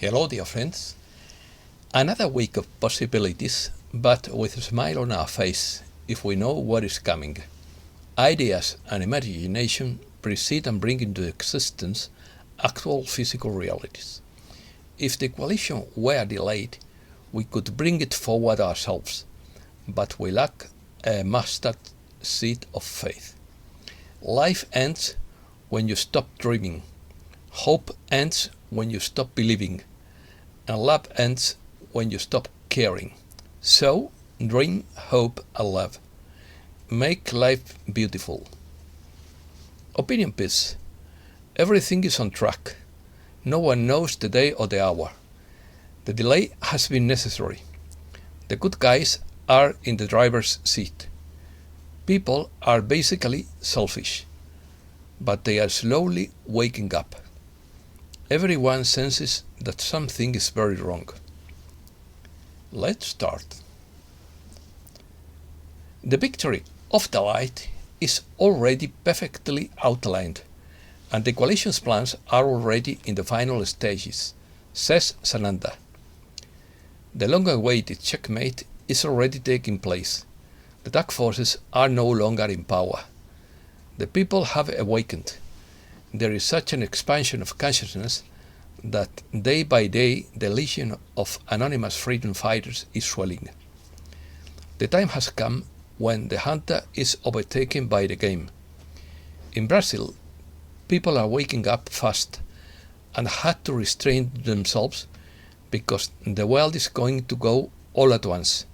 Hello, dear friends. Another week of possibilities, but with a smile on our face if we know what is coming. Ideas and imagination precede and bring into existence actual physical realities. If the coalition were delayed, we could bring it forward ourselves, but we lack a mustard seed of faith. Life ends when you stop dreaming. Hope ends when you stop believing. And love ends when you stop caring. So, dream, hope, and love. Make life beautiful. Opinion piece. Everything is on track. No one knows the day or the hour. The delay has been necessary. The good guys are in the driver's seat. People are basically selfish, but they are slowly waking up. Everyone senses that something is very wrong. Let's start. The victory of the light is already perfectly outlined, and the coalition's plans are already in the final stages, says Sananda. The long-awaited checkmate is already taking place. The dark forces are no longer in power. The people have awakened. There is such an expansion of consciousness that day by day the legion of anonymous freedom fighters is swelling. The time has come when the hunter is overtaken by the game. In Brazil, people are waking up fast and had to restrain themselves because the world is going to go all at once.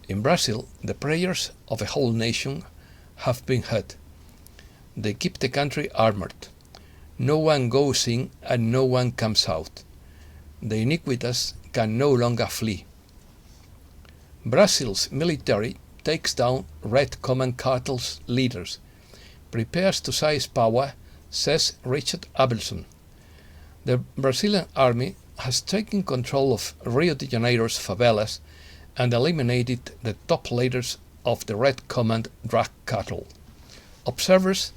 In Brazil, the prayers of a whole nation have been heard. They keep the country armored. No one goes in and no one comes out. The iniquitous can no longer flee. Brazil's military takes down Red Command cartel's leaders, prepares to seize power, says Richard Abelson. The Brazilian army has taken control of Rio de Janeiro's favelas and eliminated the top leaders of the Red Command drug cartel. Observers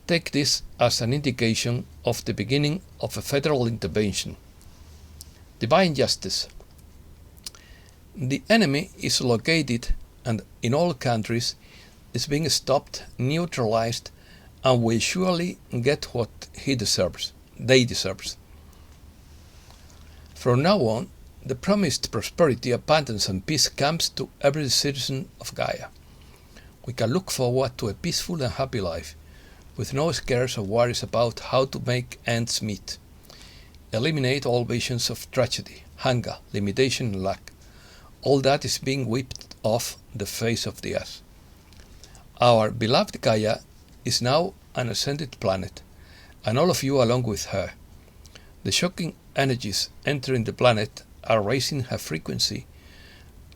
take this as an indication of the beginning of a federal intervention. Divine justice. The enemy is located and in all countries is being stopped, neutralized, and will surely get what they deserve. From now on, the promised prosperity, abundance, and peace comes to every citizen of Gaia. We can look forward to a peaceful and happy life, with no scares or worries about how to make ends meet. Eliminate all visions of tragedy, hunger, limitation, and lack. All that is being wiped off the face of the earth. Our beloved Gaia is now an ascended planet, and all of you along with her. The shocking energies entering the planet are raising her frequency,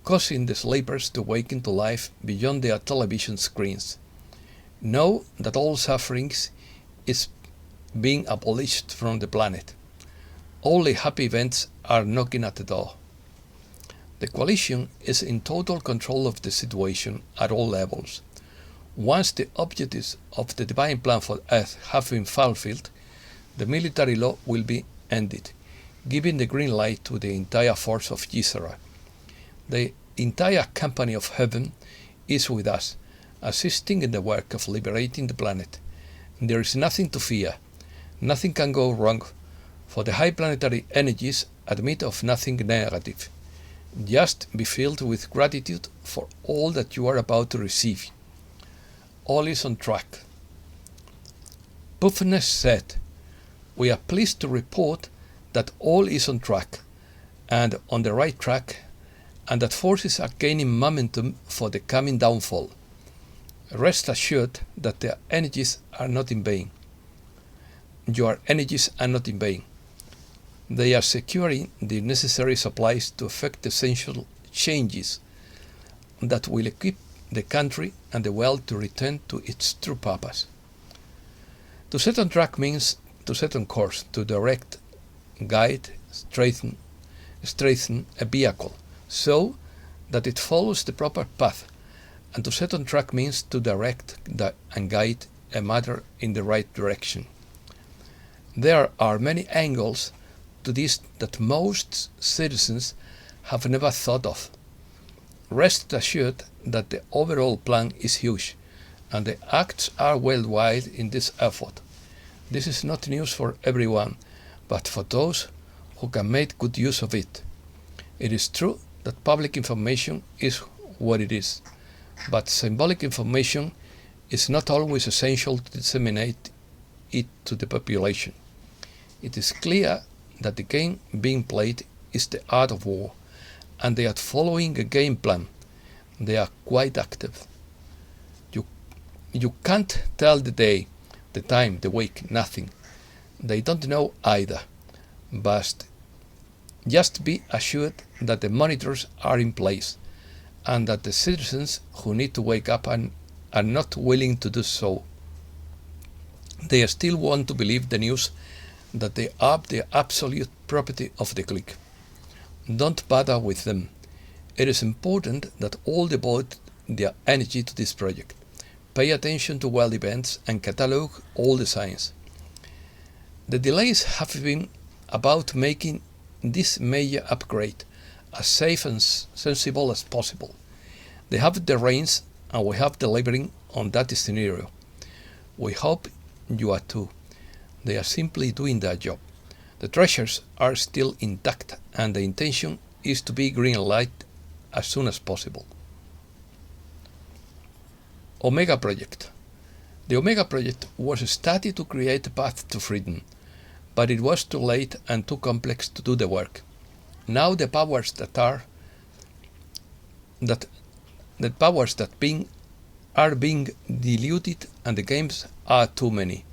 causing the sleepers to waken to life beyond their television screens. Know that all sufferings is being abolished from the planet. Only happy events are knocking at the door. The coalition is in total control of the situation at all levels. Once the objectives of the divine plan for Earth have been fulfilled, the military law will be ended, giving the green light to the entire force of Gisara. The entire company of heaven is with us, assisting in the work of liberating the planet. There is nothing to fear. Nothing can go wrong, for the high planetary energies admit of nothing negative. Just be filled with gratitude for all that you are about to receive. All is on track. Puffness said, "We are pleased to report that all is on track and on the right track, and that forces are gaining momentum for the coming downfall. Rest assured that their energies are not in vain. Your energies are not in vain. They are securing the necessary supplies to effect essential changes that will equip the country and the world to return to its true purpose. To set on track means to set on course, to direct, guide, strengthen a vehicle so that it follows the proper path, and to set on track means to direct and guide a matter in the right direction. There are many angles to this that most citizens have never thought of. Rest assured that the overall plan is huge, and the acts are worldwide in this effort. This is not news for everyone, but for those who can make good use of it. It is true that public information is what it is, but symbolic information is not always essential to disseminate it to the population. It is clear that the game being played is the art of war, and they are following a game plan. They are quite active. You can't tell the day, the time, the week, nothing. They don't know either. But just be assured that the monitors are in place, and that the citizens who need to wake up are not willing to do so. They still want to believe the news that they are the absolute property of the clique. Don't bother with them. It is important that all devote their energy to this project. Pay attention to world events and catalogue all the signs. The delays have been about making this major upgrade as safe and sensible as possible. They have the reins, and we have delivering on that scenario. We hope you are too. They are simply doing their job. The treasures are still intact, and the intention is to be green light as soon as possible. Omega Project. The Omega Project was started to create a path to freedom, but it was too late and too complex to do the work. Now the powers that are being diluted, and the games are too many.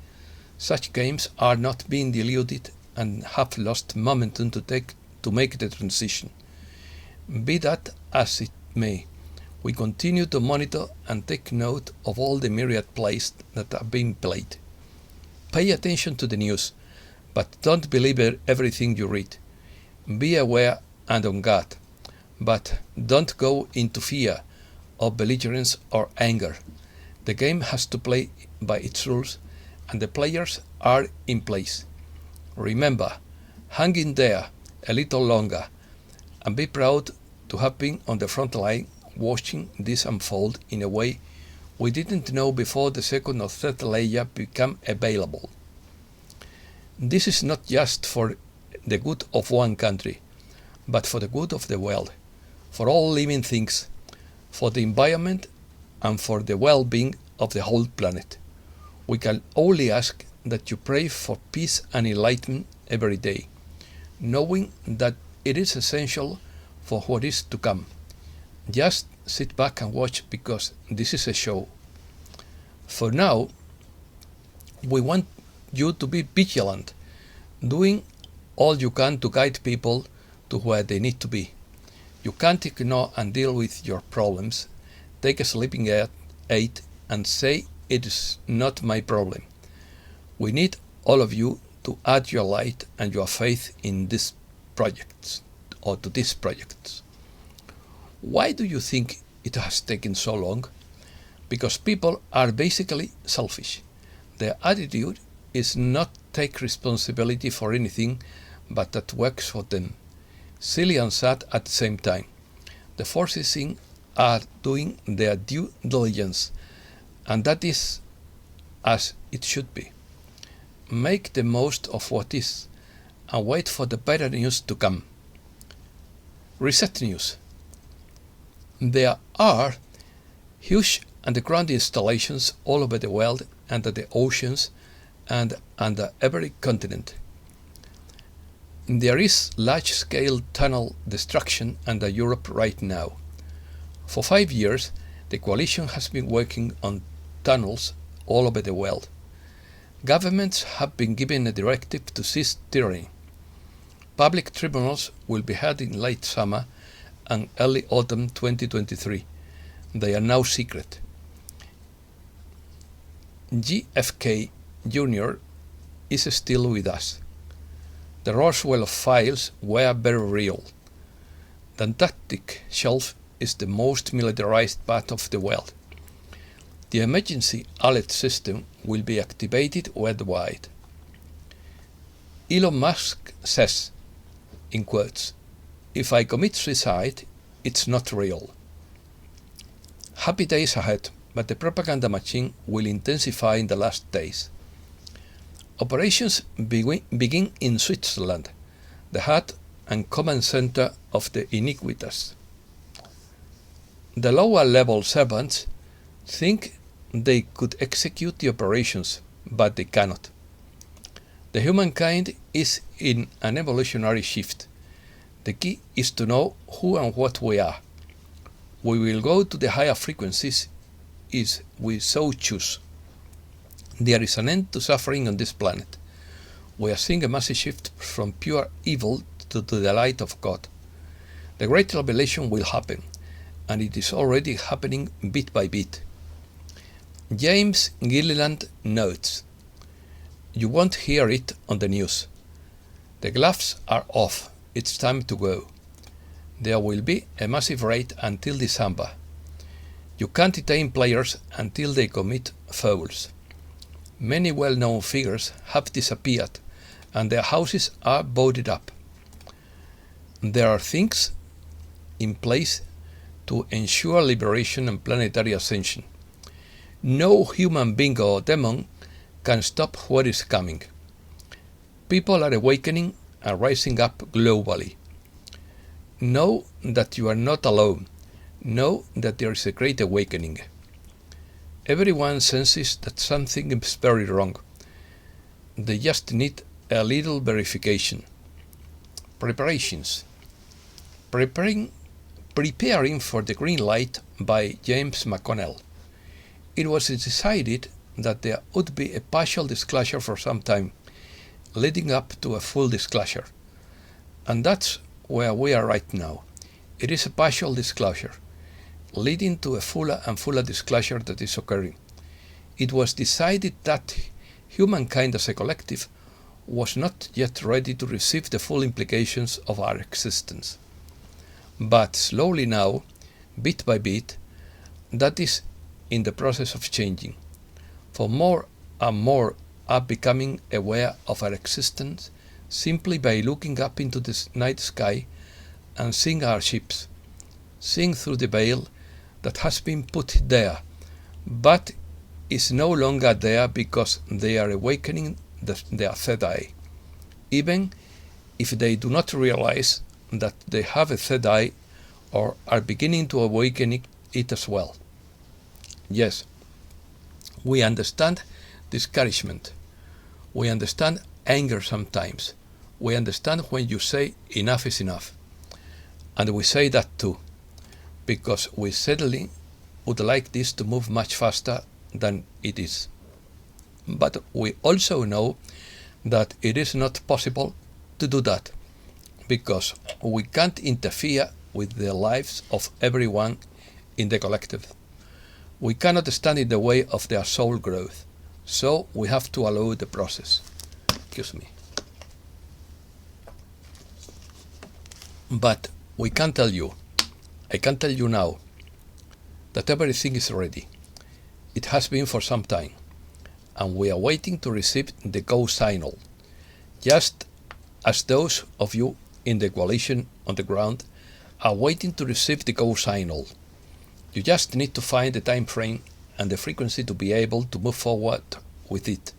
Such games are not being diluted and have lost momentum to make the transition. Be that as it may, we continue to monitor and take note of all the myriad plays that are being played. Pay attention to the news, but don't believe everything you read. Be aware and on guard, but don't go into fear of belligerence or anger. The game has to play by its rules, and the players are in place. Remember, hang in there a little longer, and be proud to have been on the front line watching this unfold in a way we didn't know before the second or third layer became available. This is not just for the good of one country, but for the good of the world, for all living things, for the environment, and for the well-being of the whole planet. We can only ask that you pray for peace and enlightenment every day, knowing that it is essential for what is to come. Just sit back and watch, because this is a show. For now, we want you to be vigilant, doing all you can to guide people to where they need to be. You can't ignore and deal with your problems, take a sleeping aid and say it is not my problem. We need all of you to add your light and your faith in these projects, or to these projects. Why do you think it has taken so long? Because people are basically selfish. Their attitude is not take responsibility for anything but that works for them. Silly and sad at the same time. The forces in are doing their due diligence, and that is as it should be. Make the most of what is, and wait for the better news to come. Reset news. There are huge underground installations all over the world, under the oceans and under every continent. There is large-scale tunnel destruction under Europe right now. For 5 years, the coalition has been working on tunnels all over the world. Governments have been given a directive to cease tyranny. Public tribunals will be held in late summer and early autumn 2023. They are now secret. JFK Jr. is still with us. The Roswell files were very real. The Antarctic shelf is the most militarized part of the world. The emergency alert system will be activated worldwide. Elon Musk says in quotes, if I commit suicide, it's not real. Happy days ahead, but the propaganda machine will intensify in the last days. Operations begin in Switzerland, the heart and command center of the iniquitous. The lower level servants think they could execute the operations, but they cannot. The humankind is in an evolutionary shift. The key is to know who and what we are. We will go to the higher frequencies if we so choose. There is an end to suffering on this planet. We are seeing a massive shift from pure evil to the light of God. The great revelation will happen, and it is already happening bit by bit. James Gilliland notes, you won't hear it on the news. The gloves are off. It's time to go. There will be a massive raid until December. You can't detain players until they commit fouls. Many well-known figures have disappeared and their houses are boarded up. There are things in place to ensure liberation and planetary ascension. No human being or demon can stop what is coming. People are awakening and rising up globally. Know that you are not alone. Know that there is a great awakening. Everyone senses that something is very wrong. They just need a little verification. Preparations. Preparing for the Green Light by James McConnell. It was decided that there would be a partial disclosure for some time, leading up to a full disclosure. And that's where we are right now. It is a partial disclosure, leading to a fuller and fuller disclosure that is occurring. It was decided that humankind as a collective was not yet ready to receive the full implications of our existence. But slowly now, bit by bit, that is in the process of changing. For more and more are becoming aware of our existence simply by looking up into the night sky and seeing our ships, seeing through the veil that has been put there, but is no longer there because they are awakening their third eye, even if they do not realize that they have a third eye or are beginning to awaken it as well. Yes, we understand discouragement. We understand anger sometimes. We understand when you say enough is enough. And we say that too, because we certainly would like this to move much faster than it is. But we also know that it is not possible to do that, because we can't interfere with the lives of everyone in the collective. We cannot stand in the way of their soul growth, so we have to allow the process. Excuse me. But I can tell you now, that everything is ready. It has been for some time, and we are waiting to receive the go signal, just as those of you in the coalition on the ground are waiting to receive the go signal. You just need to find the time frame and the frequency to be able to move forward with it.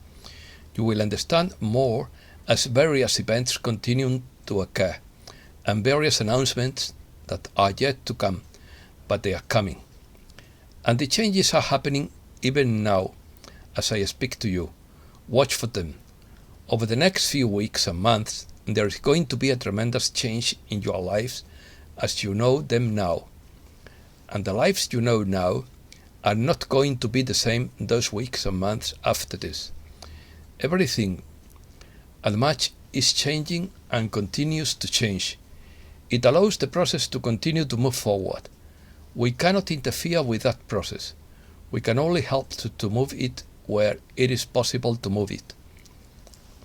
You will understand more as various events continue to occur, and various announcements that are yet to come, but they are coming. And the changes are happening even now as I speak to you. Watch for them. Over the next few weeks and months, there is going to be a tremendous change in your lives as you know them now. And the lives you know now are not going to be the same those weeks and months after this. Everything and much is changing and continues to change. It allows the process to continue to move forward. We cannot interfere with that process. We can only help to move it where it is possible to move it.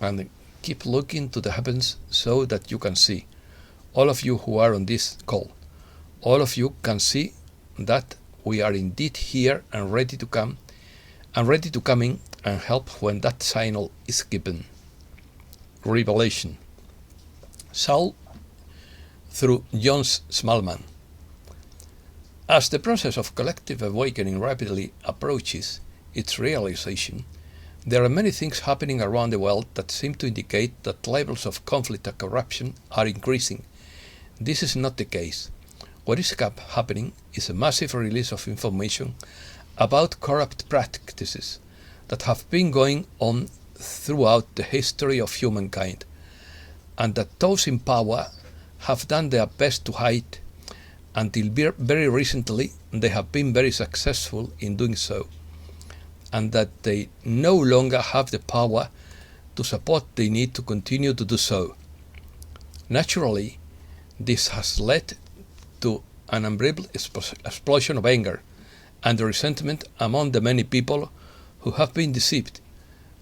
And keep looking to the heavens so that you can see. All of you who are on this call, all of you can see that we are indeed here and ready to come in and help when that signal is given. Revelation. Saul through Jonas Smallman. As the process of collective awakening rapidly approaches its realization, there are many things happening around the world that seem to indicate that levels of conflict and corruption are increasing. This is not the case. What is happening is a massive release of information about corrupt practices that have been going on throughout the history of humankind, and that those in power have done their best to hide. Until very recently, they have been very successful in doing so, and that they no longer have the power to support they need to continue to do so. Naturally, this has led to an unbridled explosion of anger and resentment among the many people who have been deceived,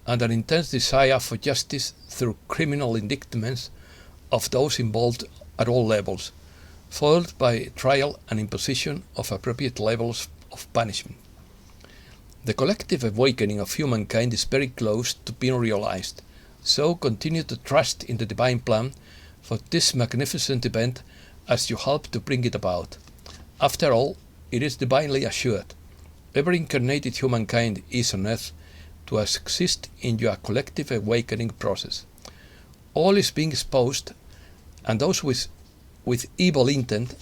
and an intense desire for justice through criminal indictments of those involved at all levels, followed by trial and imposition of appropriate levels of punishment. The collective awakening of humankind is very close to being realized, so continue to trust in the divine plan for this magnificent event as you help to bring it about. After all, it is divinely assured. Every incarnated humankind is on earth to assist in your collective awakening process. All is being exposed, and those with evil intent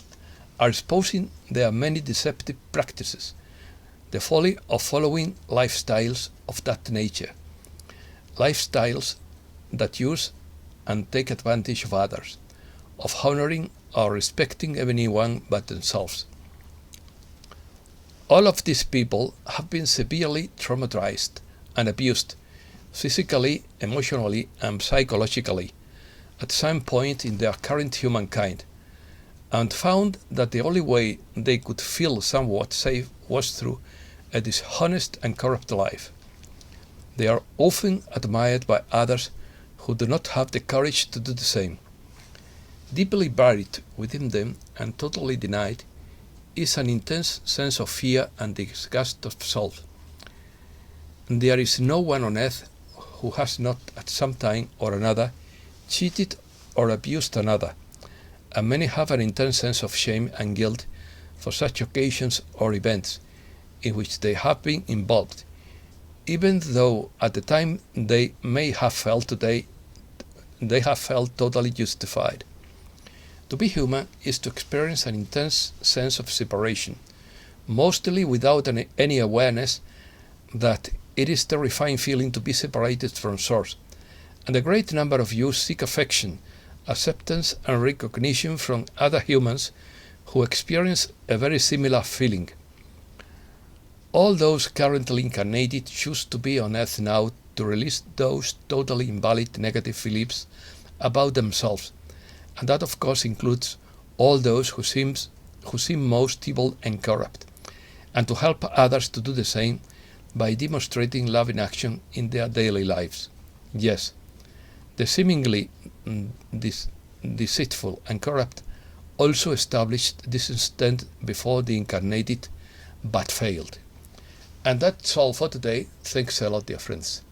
are exposing their many deceptive practices, the folly of following lifestyles of that nature, lifestyles that use and take advantage of others, of honoring or respecting anyone but themselves. All of these people have been severely traumatized and abused, physically, emotionally, and psychologically, at some point in their current humankind, and found that the only way they could feel somewhat safe was through a dishonest and corrupt life. They are often admired by others who do not have the courage to do the same. Deeply buried within them and totally denied is an intense sense of fear and disgust of self. There is no one on earth who has not at some time or another cheated or abused another, and many have an intense sense of shame and guilt for such occasions or events in which they have been involved, even though at the time they may have felt totally justified. To be human is to experience an intense sense of separation, mostly without any awareness that it is a terrifying feeling to be separated from Source, and a great number of you seek affection, acceptance and recognition from other humans who experience a very similar feeling. All those currently incarnated choose to be on Earth now to release those totally invalid negative beliefs about themselves, and that of course includes all those who seem most evil and corrupt, and to help others to do the same by demonstrating love in action in their daily lives. Yes, the seemingly deceitful and corrupt also established this instant before the incarnated, but failed. And that's all for today. Thanks a lot, dear friends.